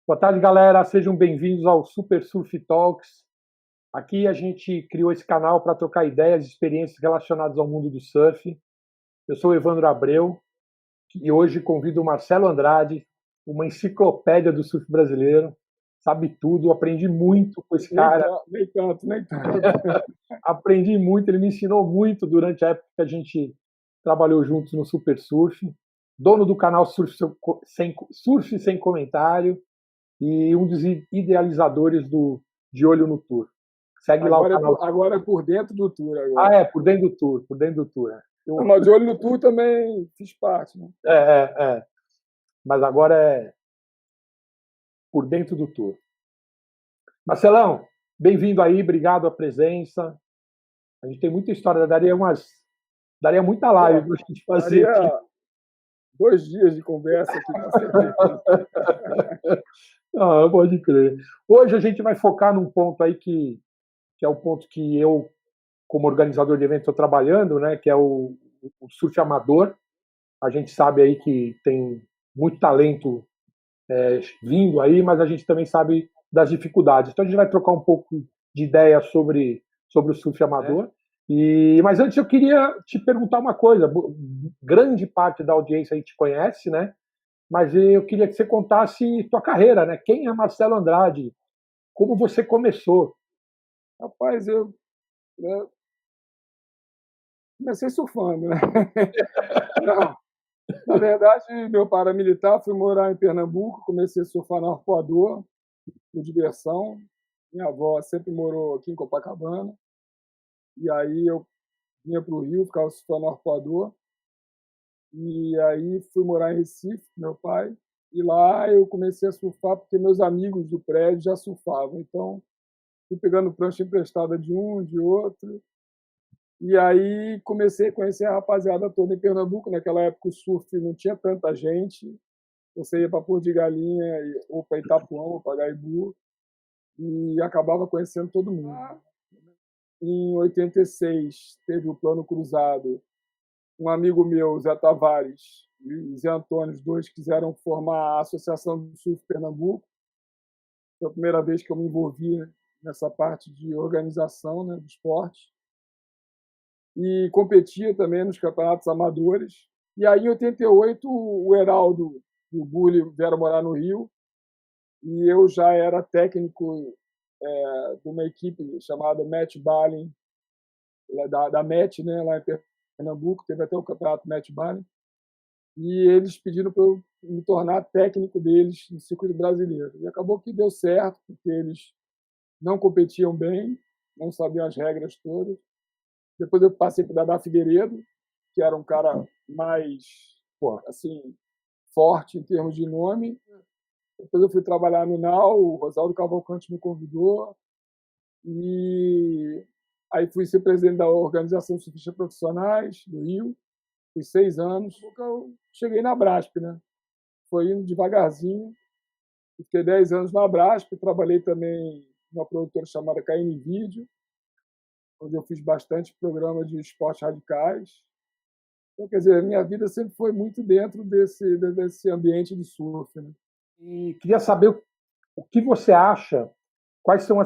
Boa tarde, galera. Sejam bem-vindos ao Super Surf Talks. Aqui a gente criou esse canal para trocar ideias e experiências relacionadas ao mundo do surf. Eu sou o Evandro Abreu e hoje convido o Marcelo Andrade, uma enciclopédia do surf brasileiro. Sabe tudo, aprendi muito com esse cara. Nem tanto. Aprendi muito, ele me ensinou muito durante a época que a gente trabalhou juntos no Super Surf. Dono do canal Surf Sem Comentário e um dos idealizadores do De Olho no Tour. Segue lá o canal. Agora é por dentro do tour. Por dentro do tour, por dentro do tour. Mas De Olho no Tour também fiz parte, né? Mas agora é por dentro do tour. Marcelão, bem-vindo aí, obrigado a presença. A gente tem muita história, daria muita live para a gente fazer. Daria 2 dias de conversa aqui com certeza. Pode crer. Hoje a gente vai focar num ponto aí que é o ponto que eu, como organizador de evento, estou trabalhando, né? Que é o surf amador. A gente sabe aí que tem muito talento vindo aí, mas a gente também sabe das dificuldades. Então a gente vai trocar um pouco de ideia sobre o surf amador. Mas antes eu queria te perguntar uma coisa. Grande parte da audiência aí te conhece, né? Mas eu queria que você contasse tua carreira, né? Quem é Marcelo Andrade? Como você começou? Rapaz, eu comecei surfando, né? Não, na verdade, meu paramilitar, fui morar em Pernambuco, comecei a surfar no arpoador, por diversão. Minha avó sempre morou aqui em Copacabana. E aí eu vinha para o Rio, ficava surfando no arpoador. E aí fui morar em Recife, com meu pai. E lá eu comecei a surfar porque meus amigos do prédio já surfavam. Então, fui pegando prancha emprestada de um, de outro. E aí comecei a conhecer a rapaziada toda em Pernambuco. Naquela época o surf não tinha tanta gente. Você ia para Porto de Galinha, ou para Itapuã, ou para Gaibu, e acabava conhecendo todo mundo. Em 86, teve o Plano Cruzado. Um amigo meu, Zé Tavares, e Zé Antônio, os dois quiseram formar a Associação do Surf Pernambuco. Foi a primeira vez que eu me envolvi nessa parte de organização, né, do esporte. E competia também nos campeonatos amadores. E aí, em 88, o Heraldo e o Bully vieram morar no Rio, e eu já era técnico de uma equipe chamada Match Balling, da MET, né, lá em Pernambuco, teve até o campeonato Match Balling, e eles pediram para eu me tornar técnico deles no circuito brasileiro. E acabou que deu certo, porque eles não competiam bem, não sabiam as regras todas. Depois eu passei para o Dadá Figueiredo, que era um cara mais assim, forte em termos de nome. Depois eu fui trabalhar no NAU, o Rosaldo Cavalcante me convidou, e aí fui ser presidente da Organização de Surfistas Profissionais do Rio, fiz 6 anos. Eu cheguei na Brasp, né? Foi indo devagarzinho, fiquei 10 anos na Brasp, trabalhei também numa produtora chamada KN Video, onde eu fiz bastante programa de esportes radicais. Então, quer dizer, a minha vida sempre foi muito dentro desse ambiente do surf, né? E queria saber o que você acha, quais são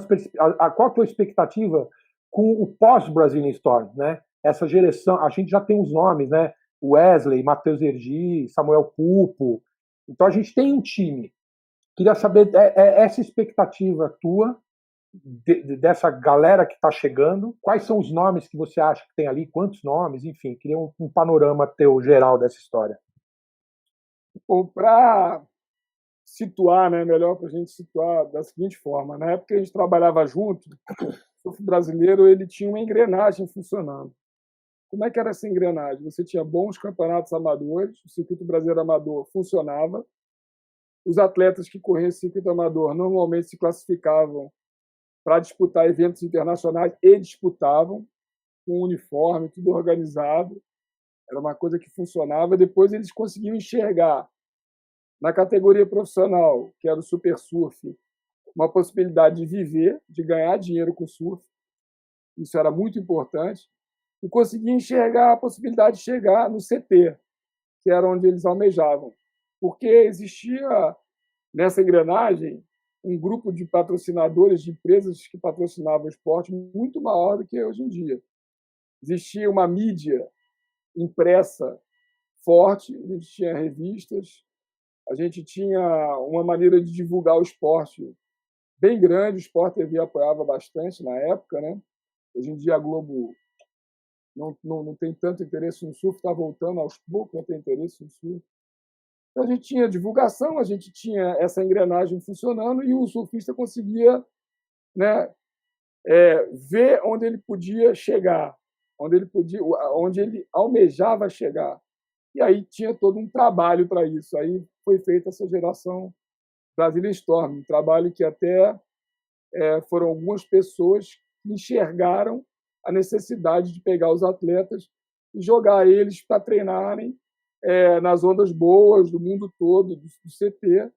qual a tua expectativa com o pós-Brazilian Storm, né? Essa geração, a gente já tem os nomes, né? Wesley, Matheus Ergi, Samuel Pupo. Então a gente tem um time. Queria saber essa expectativa tua dessa galera que está chegando. Quais são os nomes que você acha que tem ali? Quantos nomes? Enfim, queria um panorama teu geral dessa história. Bom, para situar, né, melhor para a gente situar da seguinte forma: na época que a gente trabalhava junto, o surf brasileiro ele tinha uma engrenagem funcionando. Como é que era essa engrenagem? Você tinha bons campeonatos amadores, o circuito brasileiro amador funcionava, os atletas que corriam o circuito amador normalmente se classificavam para disputar eventos internacionais e disputavam com uniforme, tudo organizado. Era uma coisa que funcionava. Depois eles conseguiam enxergar na categoria profissional, que era o Super Surf, uma possibilidade de viver, de ganhar dinheiro com o surf. Isso era muito importante. E conseguia enxergar a possibilidade de chegar no CT, que era onde eles almejavam. Porque existia nessa engrenagem, um grupo de patrocinadores de empresas que patrocinavam o esporte muito maior do que hoje em dia. Existia uma mídia impressa forte, a gente tinha revistas, a gente tinha uma maneira de divulgar o esporte bem grande, o Sport TV apoiava bastante na época, né? Hoje em dia a Globo não tem tanto interesse no surf, está voltando aos poucos a ter interesse no surf. Então a gente tinha divulgação, a gente tinha essa engrenagem funcionando e o surfista conseguia, né, ver onde ele podia chegar, onde ele almejava chegar. E aí tinha todo um trabalho para isso. Aí foi feita essa geração Brasília Storm, um trabalho que até foram algumas pessoas que enxergaram a necessidade de pegar os atletas e jogar eles para treinarem nas ondas boas do mundo todo, do CT,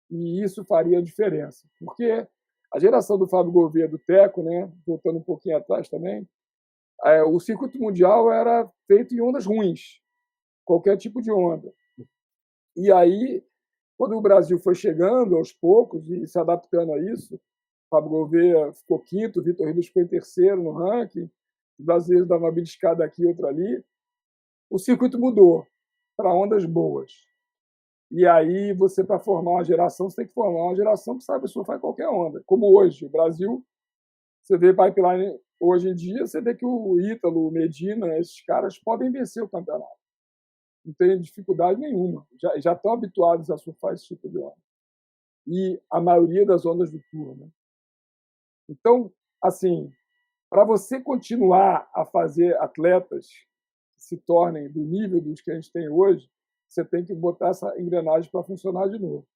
e isso faria a diferença. Porque a geração do Fábio Gouveia, do Teco, né, voltando um pouquinho atrás também, o circuito mundial era feito em ondas ruins, qualquer tipo de onda. E aí, quando o Brasil foi chegando aos poucos e se adaptando a isso, Fábio Gouveia ficou quinto, o Vitor Ribas ficou em terceiro no ranking, os brasileiros davam uma beliscada aqui, outra ali. O circuito mudou para ondas boas. E aí, você, para formar uma geração, você tem que formar uma geração que sabe surfar em qualquer onda. Como hoje, o Brasil, você vê pipeline hoje em dia, você vê que o Ítalo, o Medina, esses caras podem vencer o campeonato. Não tem dificuldade nenhuma. Já estão habituados a surfar esse tipo de onda. E a maioria das ondas do tour, né? Então, assim, para você continuar a fazer atletas que se tornem do nível dos que a gente tem hoje, você tem que botar essa engrenagem para funcionar de novo.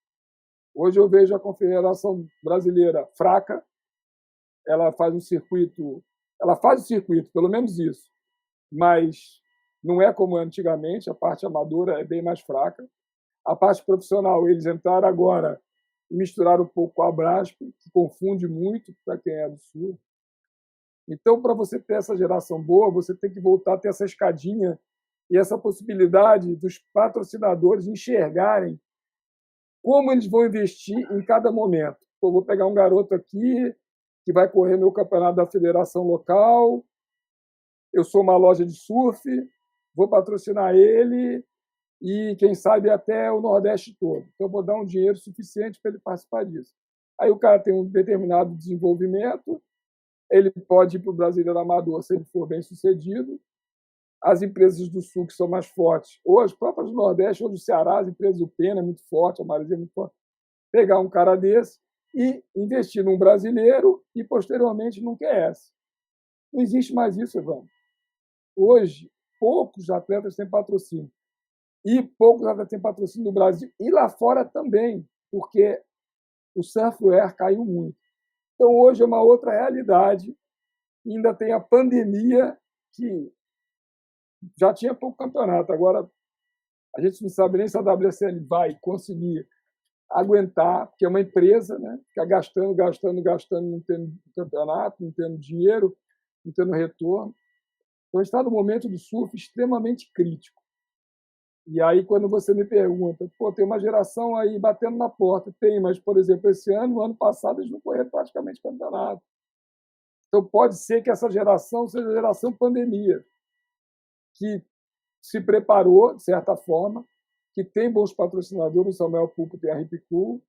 Hoje eu vejo a Confederação Brasileira fraca, ela faz o circuito, pelo menos isso, mas não é como antigamente, a parte amadora é bem mais fraca. A parte profissional, eles entraram agora e misturaram um pouco com a Brasp, que confunde muito para quem é do Sul. Então, para você ter essa geração boa, você tem que voltar a ter essa escadinha e essa possibilidade dos patrocinadores enxergarem como eles vão investir em cada momento. Eu vou pegar um garoto aqui que vai correr meu campeonato da federação local, eu sou uma loja de surf, vou patrocinar ele e, quem sabe, até o Nordeste todo. Então, eu vou dar um dinheiro suficiente para ele participar disso. Aí o cara tem um determinado desenvolvimento, ele pode ir para o Brasileiro Amador se ele for bem sucedido. As empresas do Sul, que são mais fortes, ou as próprias do Nordeste, ou do Ceará, as empresas do Pena é muito forte, a Marizia é muito forte, pegar um cara desse e investir num brasileiro e, posteriormente, num QS. Não existe mais isso, Evandro. Hoje, poucos atletas têm patrocínio. E poucos atletas têm patrocínio no Brasil e lá fora também, porque o surfwear caiu muito. Então, hoje é uma outra realidade. Ainda tem a pandemia, que já tinha pouco campeonato. Agora, a gente não sabe nem se a WSL vai conseguir aguentar, porque é uma empresa, né? Fica gastando, não tendo campeonato, não tendo dinheiro, não tendo retorno. Então, está no momento do surf extremamente crítico. E aí, quando você me pergunta, pô, tem uma geração aí batendo na porta. Tem, mas, por exemplo, esse ano, no ano passado, eles não correram praticamente campeonato. Então, pode ser que essa geração seja a geração pandemia, que se preparou, de certa forma, que tem bons patrocinadores. O Samuel Pulpo tem a Ripcool, o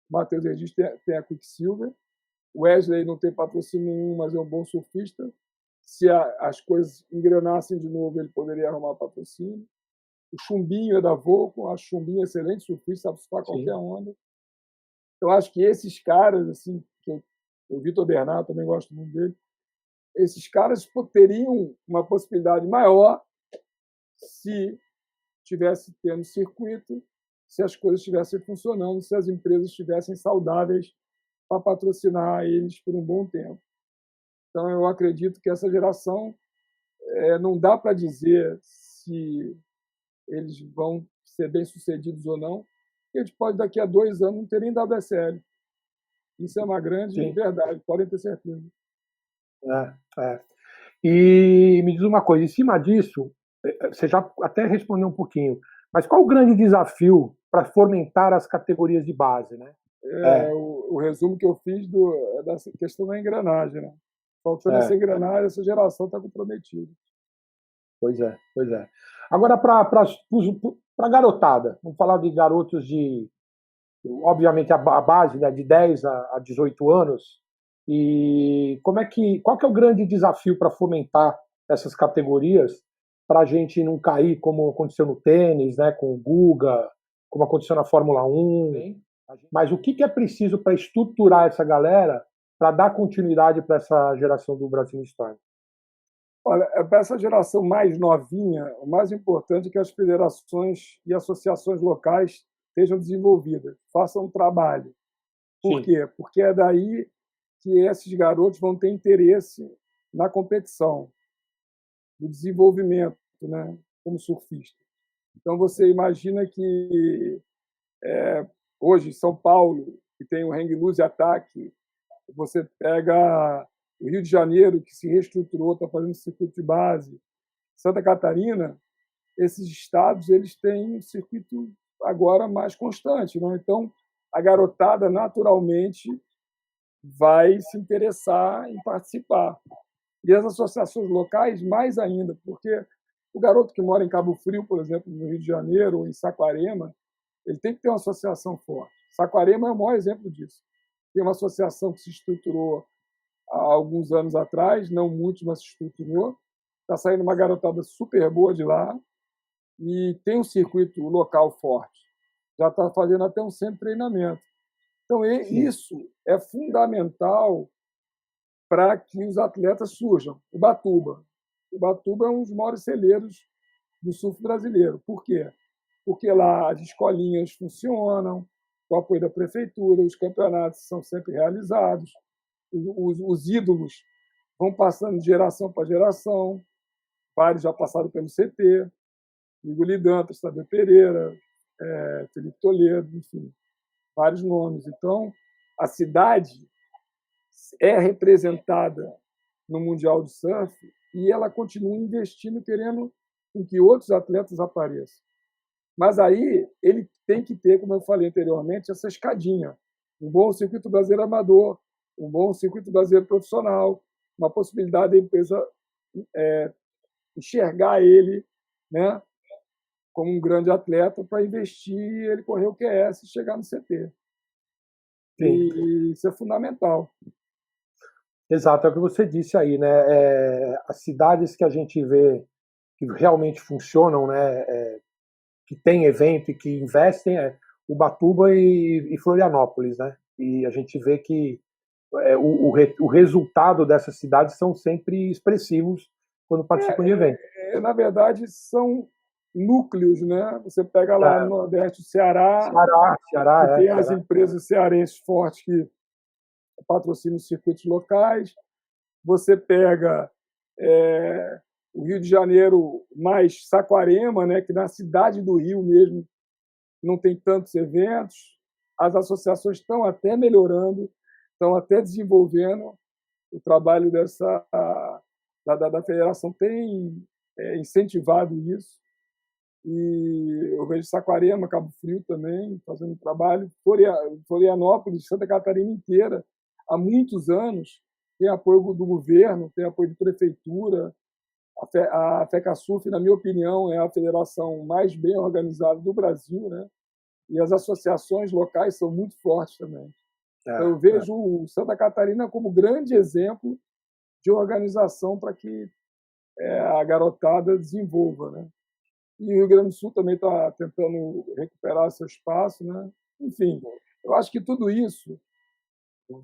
Matheus Regis tem a Quicksilver, o Wesley não tem patrocínio nenhum, mas é um bom surfista. Se as coisas engrenassem de novo, ele poderia arrumar patrocínio. O Chumbinho é da Volcom, acho o Chumbinho excelente surfista, sabe surfar qualquer onda. Eu acho que esses caras, assim, o Vitor Bernardo, também gosto muito dele, esses caras teriam uma possibilidade maior se tivesse tendo circuito, se as coisas estivessem funcionando, se as empresas estivessem saudáveis para patrocinar eles por um bom tempo. Então, eu acredito que essa geração não dá para dizer se eles vão ser bem-sucedidos ou não, porque a gente pode, daqui a 2 anos, não ter nem WSL. Isso é uma grande verdade, podem ter certeza. E me diz uma coisa, em cima disso, você já até respondeu um pouquinho, mas qual o grande desafio para fomentar as categorias de base, né? O resumo que eu fiz dessa questão da engrenagem, né? Faltando essa É. engrenagem, essa geração está comprometida. Pois é, pois é. Agora, para a garotada, vamos falar de garotos de, obviamente, a base, né, de 10 a 18 anos, e qual que é o grande desafio para fomentar essas categorias, para a gente não cair como aconteceu no tênis, né, com o Guga, como aconteceu na Fórmula 1, mas o que é preciso para estruturar essa galera para dar continuidade para essa geração do Brasil Storm? Olha, para essa geração mais novinha, o mais importante é que as federações e associações locais estejam desenvolvidas, façam um trabalho. Por Sim. quê? Porque é daí que esses garotos vão ter interesse na competição, no desenvolvimento, né, como surfista. Então, você imagina que hoje, São Paulo, que tem o Hang Loose Ataque, você pega o Rio de Janeiro, que se reestruturou, está fazendo circuito de base, Santa Catarina, esses estados eles têm um circuito agora mais constante, né? Então, a garotada naturalmente vai se interessar em participar. E as associações locais, mais ainda, porque o garoto que mora em Cabo Frio, por exemplo, no Rio de Janeiro, ou em Saquarema, ele tem que ter uma associação forte. Saquarema é o maior exemplo disso. Tem uma associação que se estruturou há alguns anos atrás, não muito, mas se estruturou. Está saindo uma garotada super boa de lá e tem um circuito local forte. Já está fazendo até um centro de treinamento. Então, isso é fundamental para que os atletas surjam. Ubatuba é um dos maiores celeiros do surf brasileiro. Por quê? Porque lá as escolinhas funcionam, com o apoio da prefeitura, os campeonatos são sempre realizados, os ídolos vão passando de geração para geração, vários já passaram pelo CT, Igor Lidantas, Tadeu Pereira, Felipe Toledo, enfim, vários nomes. Então, a cidade é representada no Mundial de Surf e ela continua investindo, querendo que outros atletas apareçam. Mas aí ele tem que ter, como eu falei anteriormente, essa escadinha. Um bom circuito brasileiro amador, um bom circuito brasileiro profissional, uma possibilidade da empresa enxergar ele, né, como um grande atleta para investir, ele correr o QS e chegar no CT. Sim. E isso é fundamental. Exato, é o que você disse aí, né? As cidades que a gente vê que realmente funcionam, né? Que tem evento e que investem, Ubatuba e Florianópolis, né? E a gente vê que o resultado dessas cidades são sempre expressivos quando participam de eventos. Na verdade, são núcleos, né? Você pega lá no Nordeste, o Ceará, que tem as empresas cearenses fortes que patrocinam os circuitos locais. Você pega o Rio de Janeiro mais Saquarema, né? Que na cidade do Rio mesmo não tem tantos eventos. As associações estão até melhorando, estão até desenvolvendo o trabalho da federação, tem incentivado isso. E eu vejo Saquarema, Cabo Frio também fazendo um trabalho. Florianópolis, Santa Catarina inteira, há muitos anos, tem apoio do governo, tem apoio de prefeitura. A FECASURF, na minha opinião, é a federação mais bem organizada do Brasil, né? E as associações locais são muito fortes também. Então, eu vejo o Santa Catarina como grande exemplo de organização para que a garotada desenvolva, né? E o Rio Grande do Sul também está tentando recuperar seu espaço, né? Enfim, eu acho que tudo isso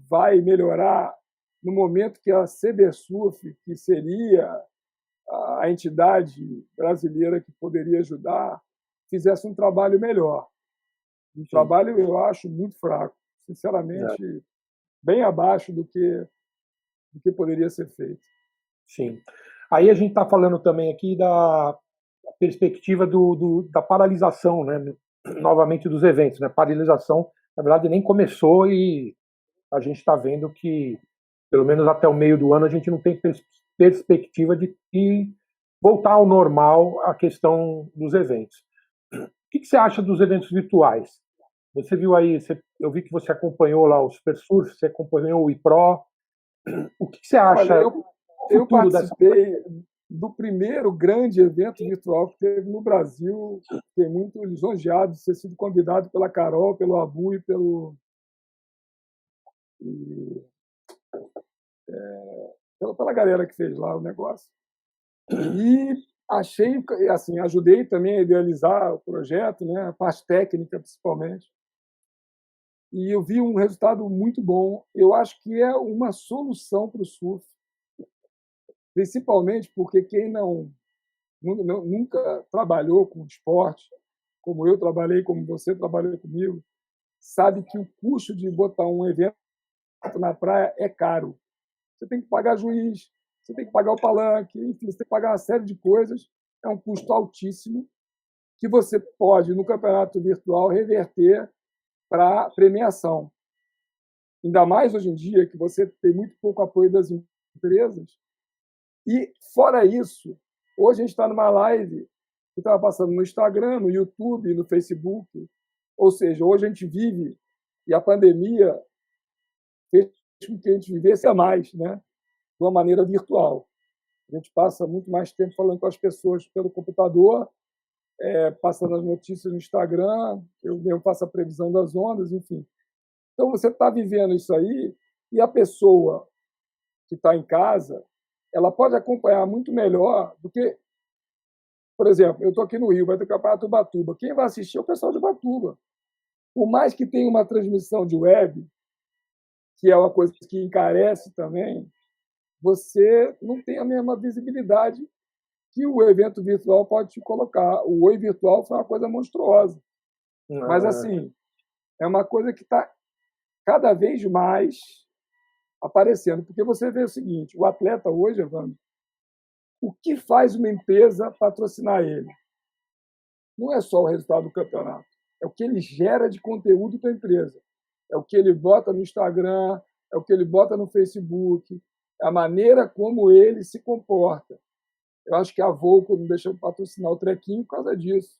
vai melhorar no momento que a CBSurf, que seria a entidade brasileira que poderia ajudar, fizesse um trabalho melhor. Um trabalho, eu acho, muito fraco, sinceramente, bem abaixo do que poderia ser feito. Sim. Aí a gente está falando também aqui da perspectiva da paralisação, né, novamente dos eventos. Né? Paralisação, na verdade, nem começou e a gente está vendo que, pelo menos até o meio do ano, a gente não tem perspectiva de voltar ao normal a questão dos eventos. que você acha dos eventos virtuais? Você viu aí, eu vi que você acompanhou lá o Super Surf, você acompanhou o IPRO. O que você Olha, acha do eu futuro dessa coisa? participei do primeiro grande evento virtual que teve no Brasil. Fiquei muito lisonjeado de ter sido convidado pela Carol, pelo Abu e e, pela galera que fez lá o negócio. E achei, assim, ajudei também a idealizar o projeto, né, a parte técnica principalmente. E eu vi um resultado muito bom. Eu acho que é uma solução para o surf, principalmente porque quem nunca trabalhou com esporte, como eu trabalhei, como você trabalhou comigo, sabe que o custo de botar um evento na praia é caro. Você tem que pagar juiz, você tem que pagar o palanque, enfim, você tem que pagar uma série de coisas. É um custo altíssimo que você pode, no campeonato virtual, reverter para premiação. Ainda mais hoje em dia, que você tem muito pouco apoio das empresas. E, fora isso, hoje a gente está numa live que estava passando no Instagram, no YouTube, no Facebook. Ou seja, hoje a gente vive, e a pandemia fez com que a gente vivesse a mais, né? De uma maneira virtual. A gente passa muito mais tempo falando com as pessoas pelo computador, passando as notícias no Instagram, eu mesmo faço a previsão das ondas, enfim. Então, você está vivendo isso aí, e a pessoa que está em casa, ela pode acompanhar muito melhor do que, por exemplo, eu estou aqui no Rio, vai ter o Campeonato Ubatuba. Quem vai assistir é o pessoal de Ubatuba. Por mais que tenha uma transmissão de web, que é uma coisa que encarece também, você não tem a mesma visibilidade que o evento virtual pode te colocar. O Oi Virtual foi uma coisa monstruosa. Mas, assim, é uma coisa que está cada vez mais aparecendo. Porque você vê o seguinte, o atleta hoje, Evandro, o que faz uma empresa patrocinar ele? Não é só o resultado do campeonato, é o que ele gera de conteúdo para a empresa. É o que ele bota no Instagram, é o que ele bota no Facebook, é a maneira como ele se comporta. Eu acho que a Volco não deixa de patrocinar o Trequinho por causa disso,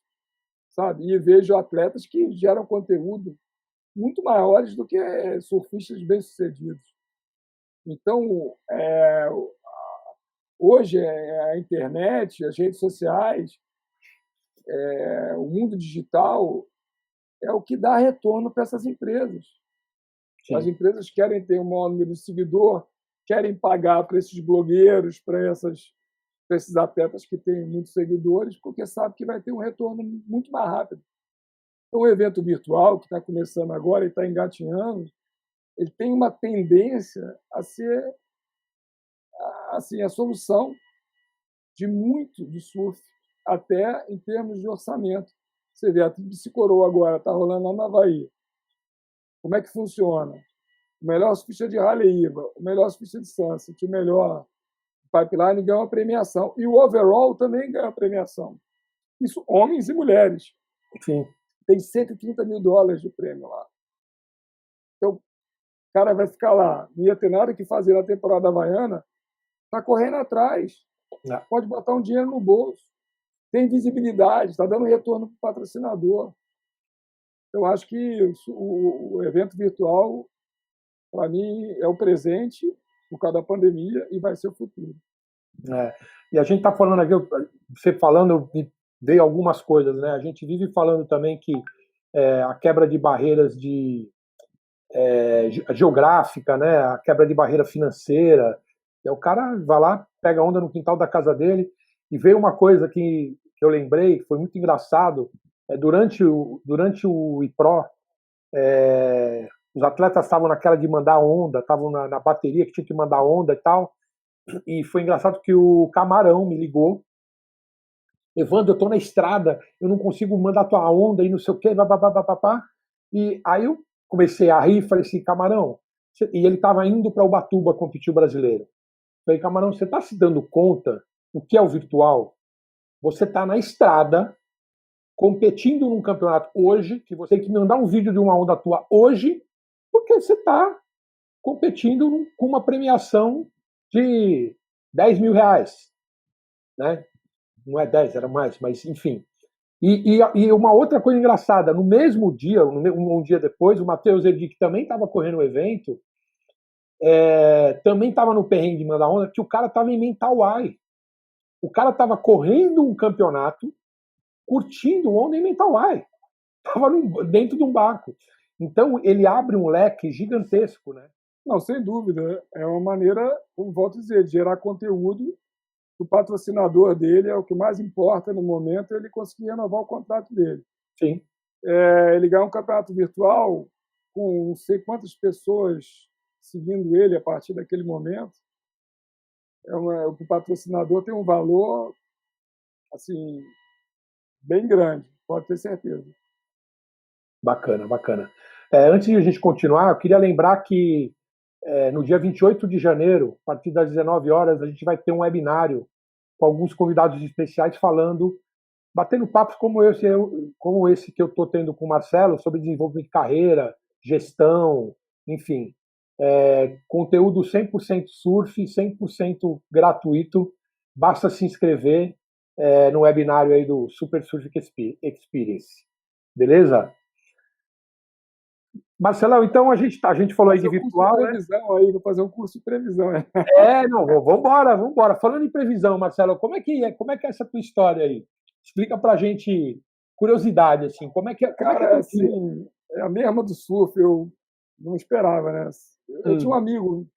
sabe? E vejo atletas que geram conteúdo muito maiores do que surfistas bem-sucedidos. Então, hoje, a internet, as redes sociais, o mundo digital é o que dá retorno para essas empresas. Sim. As empresas querem ter um maior número de seguidor, querem pagar para esses blogueiros, para esses atletas que têm muitos seguidores, porque sabe que vai ter um retorno muito mais rápido. Então, o evento virtual, que está começando agora e está engatinhando, ele tem uma tendência a ser assim, a solução de muito do surf, até em termos de orçamento. Você vê, a Tríplice Coroa agora está rolando lá na Havaí. Como é que funciona? O melhor surfista de Haleiwa, o melhor surfista de Sunset, o melhor pipeline ganha uma premiação. E o overall também ganha uma premiação. Isso, homens e mulheres. Sim. Tem $130 mil de prêmio lá. Então, o cara vai ficar lá, não ia ter nada que fazer na temporada havaiana, está correndo atrás. Não. Pode botar um dinheiro no bolso. Tem visibilidade, está dando retorno para o patrocinador. Eu acho que o evento virtual, para mim, é o presente por causa da pandemia e vai ser o futuro. E a gente está falando aqui, você falando, eu me dei algumas coisas, né? A gente vive falando também que a quebra de barreiras geográfica, né? A quebra de barreira financeira. O cara vai lá, pega onda no quintal da casa dele, e veio uma coisa que eu lembrei, que foi muito engraçado, durante o IPRO, os atletas estavam naquela de mandar onda, estavam na bateria que tinha que mandar onda e tal, e foi engraçado que o Camarão me ligou: Evandro, eu tô na estrada, eu não consigo mandar tua onda e não sei o quê, papapá. E aí eu comecei a rir e falei assim, Camarão, e ele estava indo para Ubatuba competir o brasileiro. Falei, Camarão, você está se dando conta do que é o virtual? Você está na estrada, competindo num campeonato hoje, que você tem que mandar um vídeo de uma onda tua hoje, porque você está competindo com uma premiação de R$10 mil, né? Não é 10, era mais, mas enfim. E uma outra coisa engraçada, no mesmo dia, um dia depois, o Matheus Edi, que também estava correndo o evento, também estava no perrengue de mandar onda, que o cara estava em Mentawai. O cara estava correndo um campeonato, curtindo onda em Mentawai. Estava dentro de um barco. Então, ele abre um leque gigantesco, né? Não, sem dúvida. É uma maneira, como volto a dizer, de gerar conteúdo. O patrocinador dele é o que mais importa no momento, ele conseguir renovar o contrato dele. Sim. Ele ganhar um campeonato virtual com não sei quantas pessoas seguindo ele a partir daquele momento. O patrocinador tem um valor assim bem grande, pode ter certeza. Bacana, bacana. Antes de a gente continuar, eu queria lembrar que no dia 28 de janeiro, a partir das 19 horas, a gente vai ter um webinário com alguns convidados especiais batendo papos como esse que eu estou tendo com o Marcelo, sobre desenvolvimento de carreira, gestão, enfim. Conteúdo 100% surf, 100% gratuito. Basta se inscrever no webinário aí do Super Surf Experience. Beleza? Marcelão, então a gente falou aí de virtual, né? Aí, vou fazer um curso de previsão. Não, vambora. Falando em previsão, Marcelo, como é que é essa tua história aí? Explica pra gente, curiosidade, assim, como é que é? Cara, assim, é a mesma do surf, eu não esperava, né? Eu tinha um amigo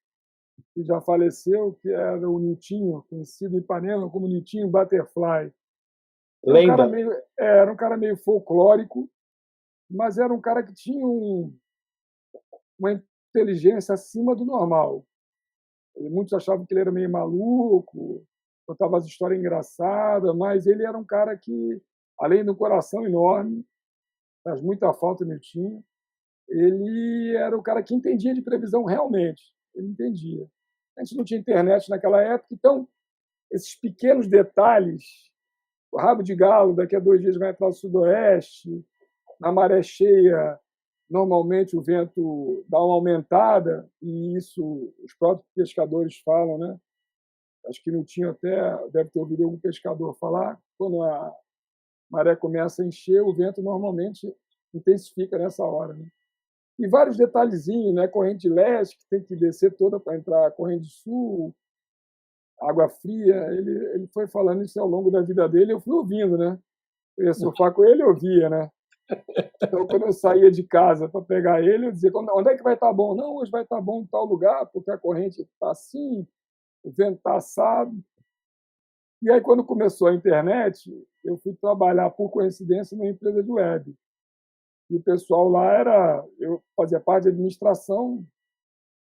que já faleceu, que era o Niltinho, conhecido em Ipanema como Niltinho Butterfly. Lenda. Era um cara meio folclórico, mas era um cara que tinha uma inteligência acima do normal. Muitos achavam que ele era meio maluco, contava as histórias engraçadas, mas ele era um cara que, além do coração enorme, faz muita falta, Niltinho, ele era o cara que entendia de previsão realmente. Ele entendia. A gente não tinha internet naquela época, então esses pequenos detalhes, o rabo de galo, daqui a 2 dias vai entrar no sudoeste, na maré cheia, normalmente o vento dá uma aumentada, e isso os próprios pescadores falam, né? Acho que não tinha deve ter ouvido algum pescador falar, quando a maré começa a encher, o vento normalmente intensifica nessa hora, né? E vários detalhezinhos, né? Corrente leste, que tem que descer toda para entrar, corrente sul, água fria. Ele foi falando isso ao longo da vida dele, eu fui ouvindo, né? Eu ia surfar com ele, eu ouvia, né? Então, quando eu saía de casa para pegar ele, eu dizia: onde é que vai estar bom? Não, hoje vai estar bom em tal lugar, porque a corrente está assim, o vento está assado. E aí, quando começou a internet, eu fui trabalhar, por coincidência, numa empresa de web. E o pessoal lá eu fazia parte da administração,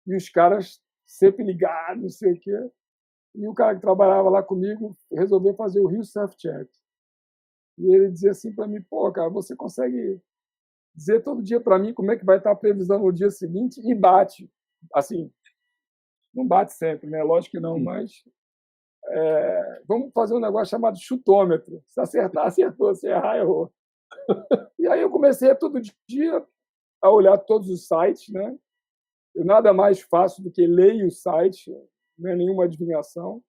e os caras sempre ligados, não sei o quê. E o cara que trabalhava lá comigo resolveu fazer o Rio Surf Chat. E ele dizia assim para mim: pô, cara, você consegue dizer todo dia para mim como é que vai estar a previsão no dia seguinte? E bate. Assim, não bate sempre, né? Lógico que não, mas vamos fazer um negócio chamado chutômetro. Se acertar, acertou. Se errar, errou. E aí eu comecei todo dia a olhar todos os sites, né? Eu nada mais faço do que leio o site, não é nenhuma adivinhação.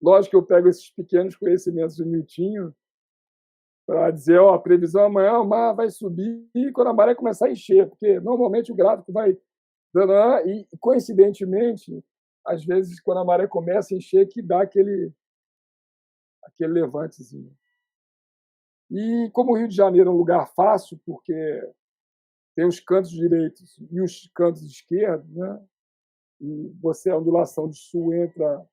Lógico que eu pego esses pequenos conhecimentos do Niltinho para dizer: a previsão amanhã o mar vai subir quando a maré começar a encher, porque normalmente o gráfico vai dando, e coincidentemente, às vezes quando a maré começa a encher, que dá aquele levantezinho. E como o Rio de Janeiro é um lugar fácil, porque tem os cantos direitos e os cantos esquerdos, né? E a ondulação de sul entra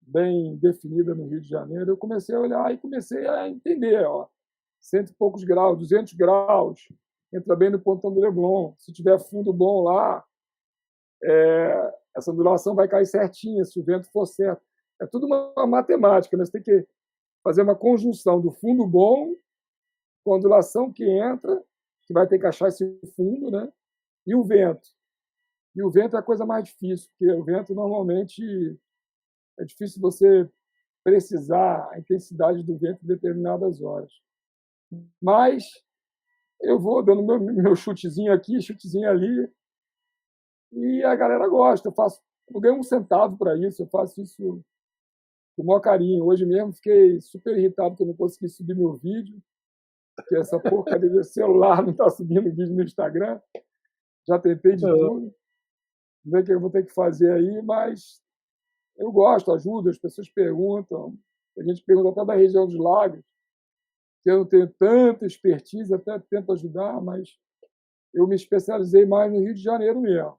bem definida no Rio de Janeiro, eu comecei a olhar e comecei a entender, 100 e poucos graus, 200 graus, entra bem no Pontão do Leblon. Se tiver fundo bom lá, essa ondulação vai cair certinha, se o vento for certo. É tudo uma matemática, né? Você tem que fazer uma conjunção do fundo bom com a ondulação que entra, que vai ter que achar esse fundo, né? E o vento. E o vento é a coisa mais difícil, porque o vento normalmente é difícil você precisar a intensidade do vento em determinadas horas. Mas eu vou dando meu chutezinho aqui, chutezinho ali, e a galera gosta. Eu ganho 1 centavo para isso, eu faço isso com o maior carinho. Hoje mesmo fiquei super irritado que eu não consegui subir meu vídeo, porque essa porcaria do celular não está subindo vídeo no Instagram. Já tentei de tudo. Não sei o que eu vou ter que fazer aí, mas eu gosto, ajudo, as pessoas perguntam. A gente pergunta até da região dos lagos, que eu não tenho tanta expertise, até tento ajudar, mas eu me especializei mais no Rio de Janeiro mesmo.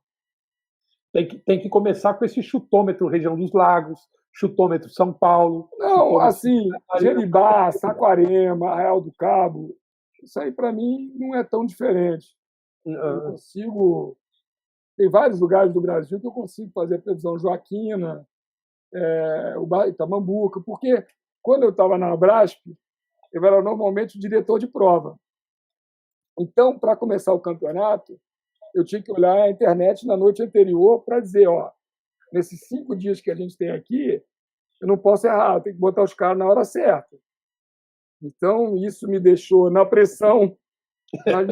Tem que começar com esse chutômetro região dos lagos, chutômetro São Paulo. Não, assim, Jeribá, Saquarema, Arraial do Cabo, isso aí para mim não é tão diferente. Eu consigo. Tem vários lugares do Brasil que eu consigo fazer a previsão. Joaquina, o Itamambuca, porque quando eu estava na Abrasp, eu era normalmente o diretor de prova. Então, para começar o campeonato, eu tinha que olhar a internet na noite anterior para dizer, nesses 5 dias que a gente tem aqui, eu não posso errar, eu tenho que botar os caras na hora certa. Então, isso me deixou na pressão, mas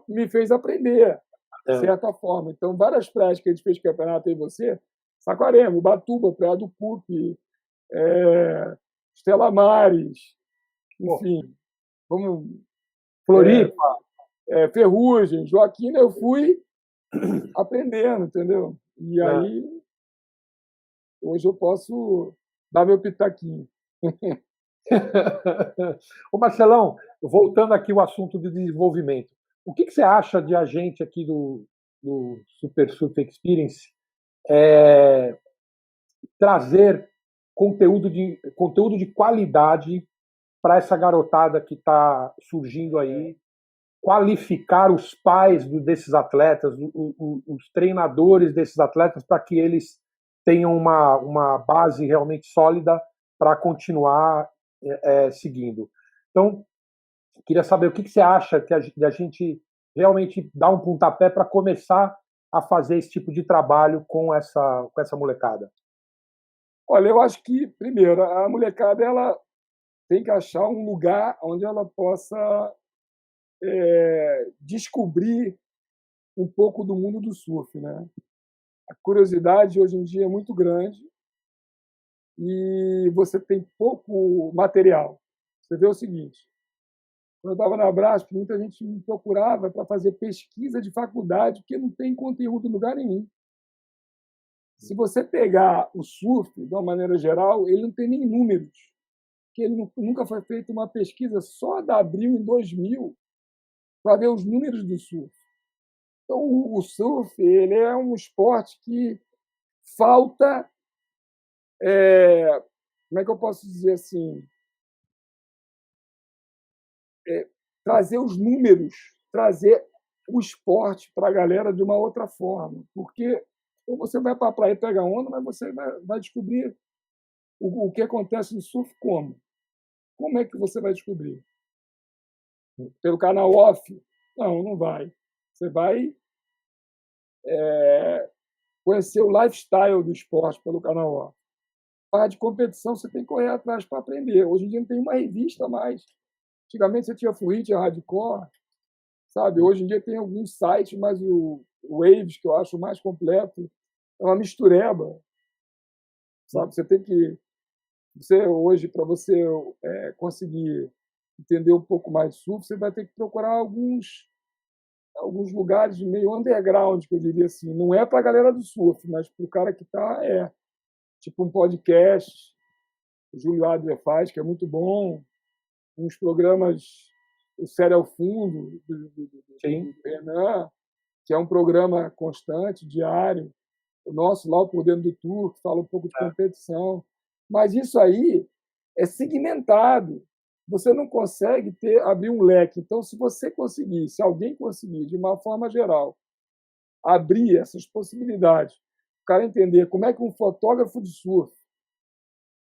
me fez aprender, de certa forma. Então, várias praias que a gente fez campeonato aí, Saquarema, Ubatuba, Praia do Cupe, Estela Maris, enfim, Floripa, Ferrugem, Joaquina, eu fui aprendendo, entendeu? E aí, hoje eu posso dar meu pitaquinho. Ô Marcelão, voltando aqui ao assunto de desenvolvimento, o que você acha de a gente aqui do Super Surf Experience trazer conteúdo de qualidade para essa garotada que está surgindo aí, qualificar os pais desses atletas, os treinadores desses atletas, para que eles tenham uma base realmente sólida para continuar seguindo. Então, queria saber o que você acha de a gente realmente dar um pontapé para começar a fazer esse tipo de trabalho com essa molecada. Olha, eu acho que, primeiro, a molecada ela tem que achar um lugar onde ela possa descobrir um pouco do mundo do surf, né? A curiosidade hoje em dia é muito grande e você tem pouco material. Você vê o seguinte, quando eu estava na Brasp, muita gente me procurava para fazer pesquisa de faculdade, porque não tem conteúdo em lugar nenhum. Se você pegar o surf, de uma maneira geral, ele não tem nem números, porque ele nunca foi feita uma pesquisa só da Abril em 2000 para ver os números do surf. Então, o surf ele é um esporte que falta, como é que eu posso dizer assim, trazer os números, trazer o esporte para a galera de uma outra forma, porque ou você vai para a praia e pega onda, mas você vai descobrir o que acontece no surf como? Como é que você vai descobrir? Pelo canal off? Não, não vai. Você vai conhecer o lifestyle do esporte pelo canal off. Parte de competição você tem que correr atrás para aprender. Hoje em dia não tem uma revista mais. Antigamente você tinha Fluid, tinha Hardcore, sabe? Hoje em dia tem alguns sites, mas o Waves, que eu acho mais completo, é uma mistureba, sabe? Você tem que... hoje, para você conseguir entender um pouco mais de surf, você vai ter que procurar alguns lugares meio underground, que eu diria assim. Não é para a galera do surf, mas para o cara que está, tipo um podcast, o Júlio Adler faz, que é muito bom, uns programas, o Série ao Fundo, do Renan, que é um programa constante, diário, o nosso lá, o Por Dentro do Tour, que fala um pouco de competição. Mas isso aí é segmentado. Você não consegue abrir um leque. Então, se você conseguir, se alguém conseguir, de uma forma geral, abrir essas possibilidades, o cara entender como é que um fotógrafo de surf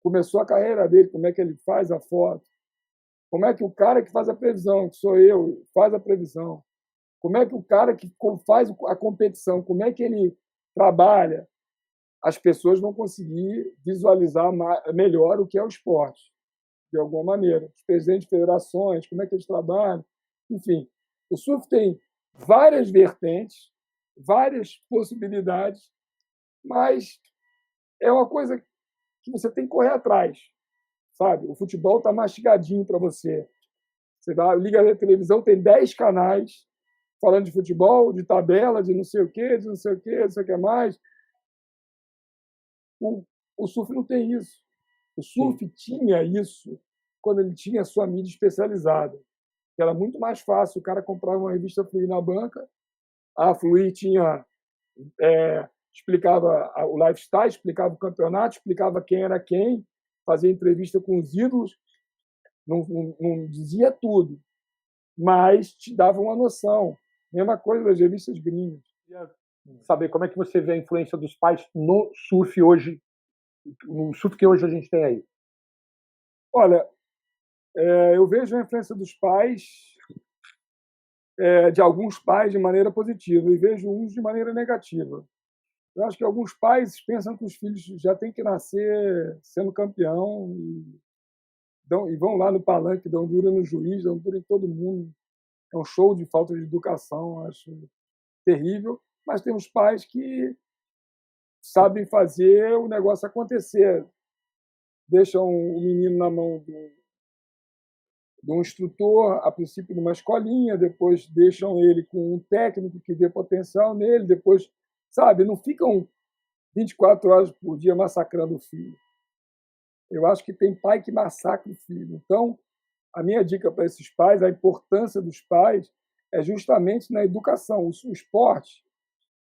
começou a carreira dele, como é que ele faz a foto, como é que o cara que faz a previsão, que sou eu, faz a previsão, como é que o cara que faz a competição, como é que ele trabalha, as pessoas vão conseguir visualizar melhor o que é o esporte, de alguma maneira. Os presidentes de federações, como é que eles trabalham. Enfim, o surf tem várias vertentes, várias possibilidades, mas é uma coisa que você tem que correr atrás, sabe? O futebol está mastigadinho para você. Você liga a televisão, tem 10 canais falando de futebol, de tabela, de não sei o quê, de não sei o quê, não sei o que mais. O surf não tem isso. O surf tinha isso quando ele tinha a sua mídia especializada. Era muito mais fácil o cara comprar uma revista Fluir na banca. A Fluir tinha explicava o lifestyle, explicava o campeonato, explicava quem era quem, fazia entrevista com os ídolos, não dizia tudo, mas te dava uma noção. Mesma coisa das revistas gringas. Saber como é que você vê a influência dos pais no surf hoje, no surf que hoje a gente tem aí. Olha, eu vejo a influência dos pais, de alguns pais, de maneira positiva, e vejo uns de maneira negativa. Eu acho que alguns pais pensam que os filhos já têm que nascer sendo campeão e vão lá no palanque, dão dura no juiz, dão dura em todo mundo. É um show de falta de educação, acho terrível. Mas tem uns pais que sabem fazer o negócio acontecer. Deixam o menino na mão de um instrutor, a princípio numa escolinha, depois deixam ele com um técnico que vê potencial nele, depois, sabe, não ficam 24 horas por dia massacrando o filho. Eu acho que tem pai que massacra o filho. Então, a minha dica para esses pais, a importância dos pais, é justamente na educação. O esporte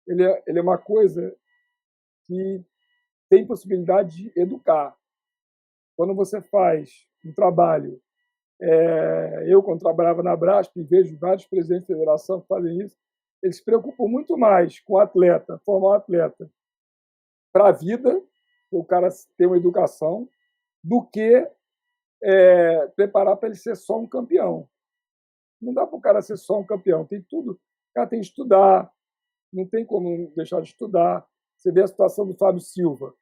ele é uma coisa que tem possibilidade de educar. Quando você faz um trabalho, eu, quando trabalhava na Brasp, e vejo vários presidentes de federação que fazem isso, eles se preocupam muito mais com o atleta, formar o atleta para a vida, o cara ter uma educação, do que preparar para ele ser só um campeão. Não dá para o cara ser só um campeão, tem tudo. O cara tem que estudar, não tem como deixar de estudar. Você vê a situação do Fábio Silva,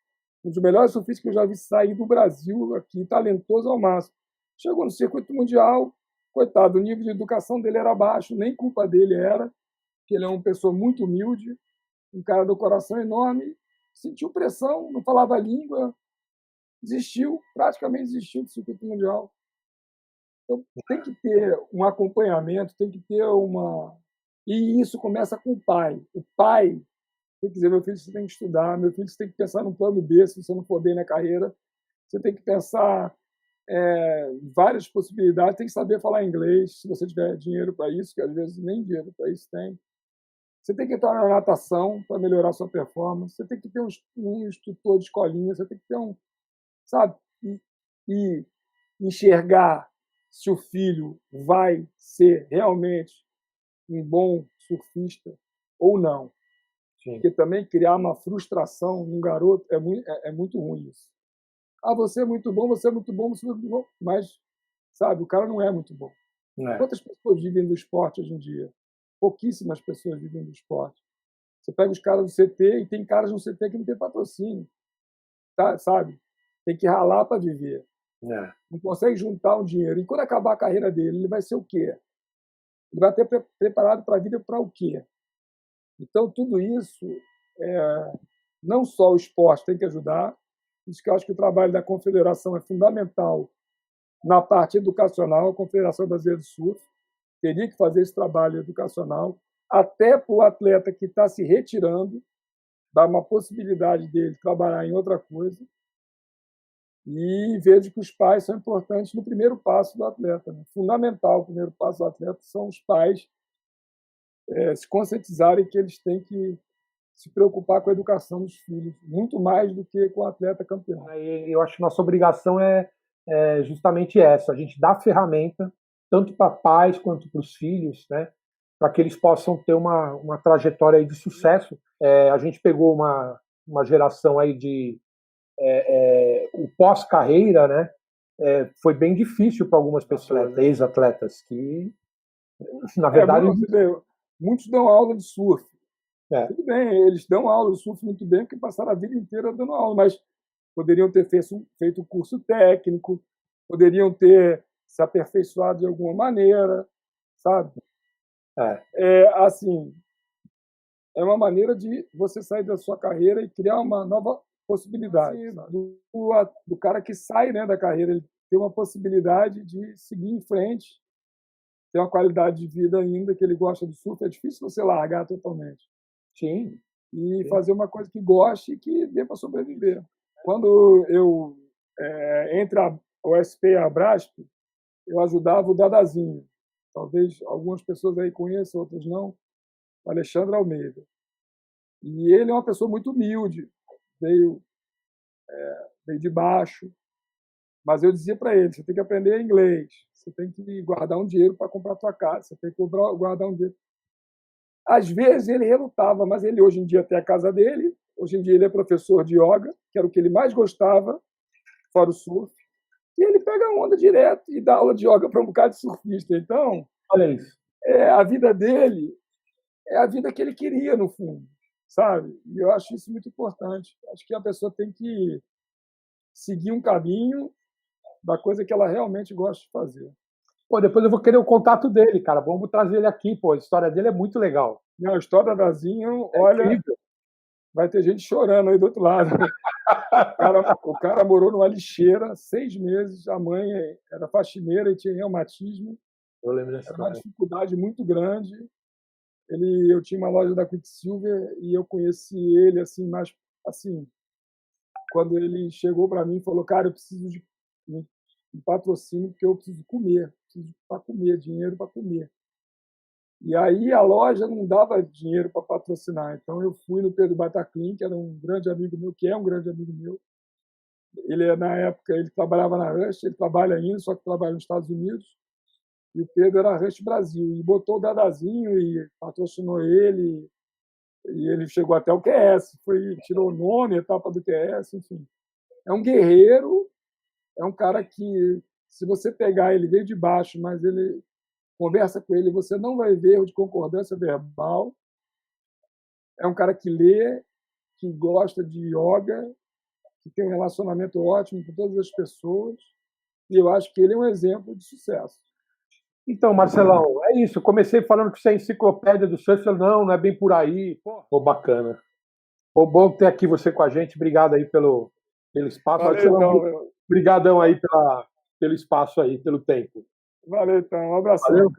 um dos melhores surfistas que eu já vi sair do Brasil, aqui, talentoso ao máximo. Chegou no circuito mundial, coitado, o nível de educação dele era baixo, nem culpa dele era, que ele é uma pessoa muito humilde, um cara do coração enorme, sentiu pressão, não falava a língua, praticamente desistiu do circuito mundial. Então, tem que ter um acompanhamento, tem que ter uma... E isso começa com o pai. O pai tem que dizer, meu filho, você tem que estudar, meu filho, você tem que pensar no plano B se você não for bem na carreira, você tem que pensar várias possibilidades, tem que saber falar inglês, se você tiver dinheiro para isso, que às vezes nem dinheiro para isso tem. Você tem que entrar na natação para melhorar sua performance, você tem que ter um instrutor de escolinha, você tem que ter sabe? E enxergar se o filho vai ser realmente um bom surfista ou não. Sim. Porque também criar uma frustração num garoto é muito ruim isso. Você é muito bom, você é muito bom, você é muito bom. Mas, sabe, o cara não é muito bom. Quantas pessoas vivem do esporte hoje em dia? Pouquíssimas pessoas vivem do esporte. Você pega os caras do CT e tem caras no CT que não tem patrocínio. Tá, sabe? Tem que ralar para viver. Não consegue juntar um dinheiro. E quando acabar a carreira dele, ele vai ser o quê? Ele vai ter preparado para a vida para o quê? Então, tudo isso, não só o esporte tem que ajudar, isso que eu acho que o trabalho da Confederação é fundamental na parte educacional, a Confederação Brasileira de Surf teria que fazer esse trabalho educacional, até para o atleta que está se retirando, dar uma possibilidade dele trabalhar em outra coisa, e vejo que os pais são importantes no primeiro passo do atleta. Né? Fundamental o primeiro passo do atleta são os pais se conscientizarem que eles têm que se preocupar com a educação dos filhos, muito mais do que com o atleta campeão. Eu acho que nossa obrigação é justamente essa, a gente dá ferramenta, tanto para pais quanto para os filhos, né, para que eles possam ter uma trajetória aí de sucesso. A gente pegou uma geração aí de o pós-carreira, né, foi bem difícil para algumas pessoas, ex-atletas, que, na verdade... muitos dão aula de surf. Tudo bem, eles dão aula de surf muito bem, porque passaram a vida inteira dando aula, mas poderiam ter feito um curso técnico, poderiam ter se aperfeiçoado de alguma maneira, sabe? Assim, é uma maneira de você sair da sua carreira e criar uma nova possibilidade do cara que sai, né, da carreira, ele tem uma possibilidade de seguir em frente, ter uma qualidade de vida ainda, que ele gosta do surf. É difícil você largar totalmente. Sim. E fazer uma coisa que goste e que dê para sobreviver. Quando eu, entre a USP e a Abrasp, eu ajudava o Dadazinho. Talvez algumas pessoas aí conheçam, outras não. O Alexandre Almeida. E ele é uma pessoa muito humilde, veio de baixo. Mas eu dizia para ele: você tem que aprender inglês, você tem que guardar um dinheiro para comprar a tua casa, você tem que guardar um dinheiro. Às vezes ele relutava, mas ele hoje em dia tem a casa dele, hoje em dia ele é professor de yoga, que era o que ele mais gostava, fora o surf, e ele pega a onda direto e dá aula de yoga para um bocado de surfista. Então, olha isso. A vida dele é a vida que ele queria, no fundo, sabe? E eu acho isso muito importante. Acho que a pessoa tem que seguir um caminho da coisa que ela realmente gosta de fazer. Pô, depois eu vou querer o contato dele, cara. Vamos trazer ele aqui, pô. A história dele é muito legal. Não, a história da Zinho, olha, incrível. Vai ter gente chorando aí do outro lado. O cara morou numa lixeira 6 meses, a mãe era faxineira e tinha reumatismo. Eu lembro dessa história. Era uma dificuldade muito grande. Eu tinha uma loja da Quicksilver e eu conheci ele assim, mais assim, quando ele chegou para mim e falou: cara, eu preciso de um patrocínio porque eu preciso comer, preciso para comer, dinheiro para comer. E aí a loja não dava dinheiro para patrocinar, então eu fui no Pedro Bataclin, que era um grande amigo meu, que é um grande amigo meu. Ele, na época, ele trabalhava na Rush, ele trabalha ainda, só que trabalha nos Estados Unidos, e o Pedro era Rush Brasil, e botou o Dadazinho e patrocinou ele, e ele chegou até o QS, tirou o nome, etapa do QS, enfim. É um guerreiro, é um cara que, se você pegar ele, veio de baixo, mas ele conversa com ele, você não vai ver erro de concordância verbal. É um cara que lê, que gosta de yoga, que tem um relacionamento ótimo com todas as pessoas, e eu acho que ele é um exemplo de sucesso. Então, Marcelão, é isso. Eu comecei falando que você é enciclopédia do surf, não é bem por aí. Pô, bacana. Pô, bom ter aqui você com a gente. Obrigado aí pelo espaço. Valeu, então. Obrigadão aí pelo espaço aí, pelo tempo. Valeu, então. Um abração. Valeu.